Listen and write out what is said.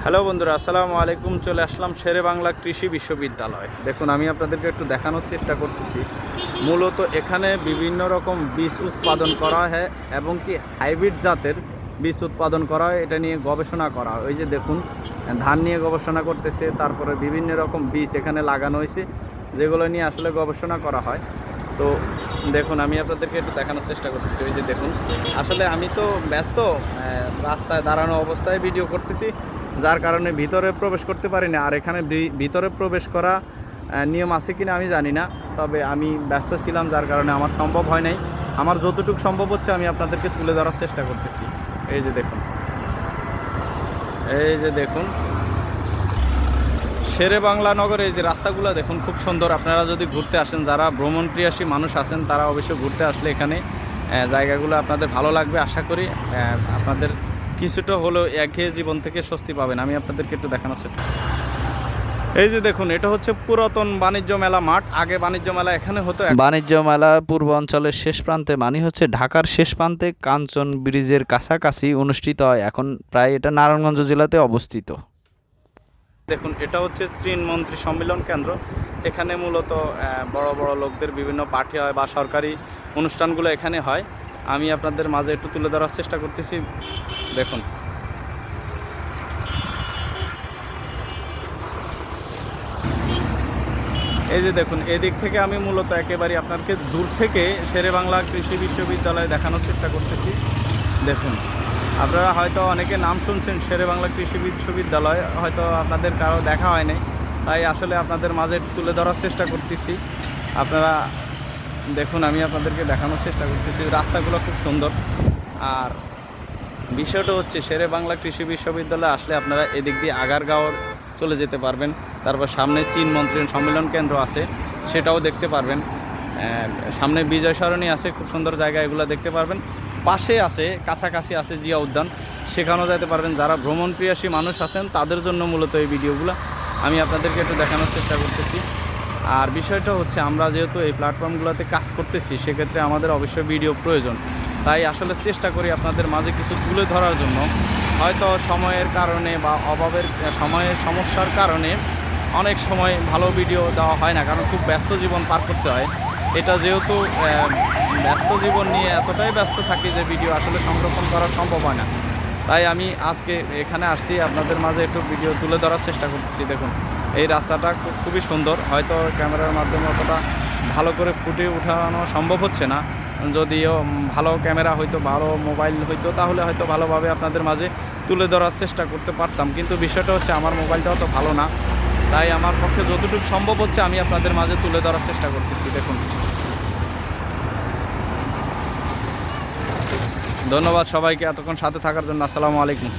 Hello বন্ধুরা, আসসালামু আলাইকুম। চলে আসলাম শেরে বাংলা কৃষি বিশ্ববিদ্যালয়। দেখুন, আমি আপনাদেরকে একটু দেখানোর চেষ্টা করতেছি। মূলত এখানে বিভিন্ন রকম বীজ উৎপাদন করা হয় এবং কি হাইব্রিড জাতের বীজ উৎপাদন করা হয়। এটা নিয়ে গবেষণা করা হয়। ওই যে দেখুন, ধান নিয়ে গবেষণা করতেছে, তারপরে বিভিন্ন রকম বীজ এখানে লাগানো হয়েছে, যেগুলো নিয়ে আসলে গবেষণা করা হয়। তো দেখুন, আমি আপনাদেরকে একটু দেখানোর চেষ্টা করতেছি। ওই যে দেখুন, আসলে আমি তো ব্যস্ত, রাস্তায় দাঁড়ানো অবস্থায় ভিডিও করতেছি, যার কারণে ভিতরে প্রবেশ করতে পারি না। আর এখানে ভিতরে প্রবেশ করা নিয়ম আছে কিনা আমি জানি না, তবে আমি ব্যস্ত ছিলাম, যার কারণে আমার সম্ভব হয় নাই। আমার যতটুকু সম্ভব হচ্ছে আমি আপনাদেরকে তুলে ধরার চেষ্টা করতেছি। এই যে দেখুন, এই যে দেখুন শেরে বাংলা নগরে এই যে রাস্তাগুলো দেখুন, খুব সুন্দর। আপনারা যদি ঘুরতে আসেন, যারা ভ্রমণ প্রিয়াসী মানুষ আছেন, তারা অবশ্যই ঘুরতে আসলে এখানে জায়গাগুলো আপনাদের ভালো লাগবে। আশা করি আপনাদের কিছুটা হলেও একঘেয়ে জীবন থেকে স্বস্তি পাবেন। আমি আপনাদেরকে একটু দেখানোর চেষ্টা। এই যে দেখুন, এটা হচ্ছে পুরাতন বাণিজ্য মেলা মাঠ। আগে বাণিজ্য মেলা এখানে হতো। বাণিজ্য মেলা পূর্ব অঞ্চলের শেষ প্রান্তে, মানে হচ্ছে ঢাকার শেষ প্রান্তে কাঞ্চন ব্রিজের কাছাকাছি অনুষ্ঠিত হয়। এখন প্রায় এটা নারায়ণগঞ্জ জেলাতে অবস্থিত। দেখুন, এটা হচ্ছে শ্রীমন্ত্রী সম্মেলন কেন্দ্র। এখানে মূলত বড় বড় লোকদের বিভিন্ন পার্টি হয় বা সরকারি অনুষ্ঠানগুলো এখানে হয়। আমি আপনাদের মাঝে একটু তুলে ধরার চেষ্টা করতেছি। দেখুন, এই যে দেখুন, এদিক থেকে আমি মূলত একেবারে আপনাকে দূর থেকে শেরে বাংলা কৃষি বিশ্ববিদ্যালয় দেখানোর চেষ্টা করতেছি। দেখুন, আপনারা হয়তো অনেকে নাম শুনছেন শেরে বাংলা কৃষি বিশ্ববিদ্যালয়, হয়তো আপনাদের কারো দেখা হয় নাই, তাই আসলে আপনাদের মাঝে একটু তুলে ধরার চেষ্টা করতেছি। আপনারা দেখুন, আমি আপনাদেরকে দেখানোর চেষ্টা করতেছি। রাস্তাগুলো খুব সুন্দর। আর বিষয়টা হচ্ছে, শেরে বাংলা কৃষি বিশ্ববিদ্যালয়ে আসলে আপনারা এদিক দিয়ে আগারগাঁও চলে যেতে পারবেন। তারপর সামনে চীন মন্ত্রী সম্মেলন কেন্দ্র আছে, সেটাও দেখতে পারবেন। সামনে বিজয় সরণি আছে, খুব সুন্দর জায়গা, এগুলো দেখতে পারবেন। পাশে আছে, কাছাকাছি আছে জিয়া উদ্যান, সেখানেও যেতে পারবেন। যারা ভ্রমণ প্রিয়াসী মানুষ আছেন, তাদের জন্য মূলত এই ভিডিওগুলো আমি আপনাদেরকে একটু দেখানোর চেষ্টা করতেছি। আর বিষয়টা হচ্ছে, আমরা যেহেতু এই প্ল্যাটফর্মগুলোতে কাজ করতেছি, সেক্ষেত্রে আমাদের অবশ্যই ভিডিও প্রয়োজন। তাই আসলে চেষ্টা করি আপনাদের মাঝে কিছু তুলে ধরার জন্য। হয়তো সময়ের কারণে বা সময়ের সমস্যার কারণে অনেক সময় ভালো ভিডিও দেওয়া হয় না, কারণ খুব ব্যস্ত জীবন পার করতে হয়। এটা যেহেতু ব্যস্ত জীবন নিয়ে এতটাই ব্যস্ত থাকি যে ভিডিও আসলে সংরক্ষণ করা সম্ভব হয় না। তাই আমি আজকে এখানে আসছি, আপনাদের মাঝে একটু ভিডিও তুলে ধরার চেষ্টা করতেছি। দেখুন, এই রাস্তাটা খুবই সুন্দর। হয়তো ক্যামেরার মাধ্যমে অতটা ভালো করে ফুটিয়ে ওঠানো সম্ভব হচ্ছে না। যদিও ভালো ক্যামেরা হয়তো, ভালো মোবাইল হয়তো, তাহলে হয়তো ভালোভাবে আপনাদের মাঝে তুলে ধরার চেষ্টা করতে পারতাম। কিন্তু বিষয়টা হচ্ছে, আমার মোবাইলটাও তো ভালো না, তাই আমার পক্ষে যতটুকু সম্ভব হচ্ছে আমি আপনাদের মাঝে তুলে ধরার চেষ্টা করতেছি। দেখুন, ধন্যবাদ সবাইকে এতক্ষণ সাথে থাকার জন্য। আসসালামু আলাইকুম।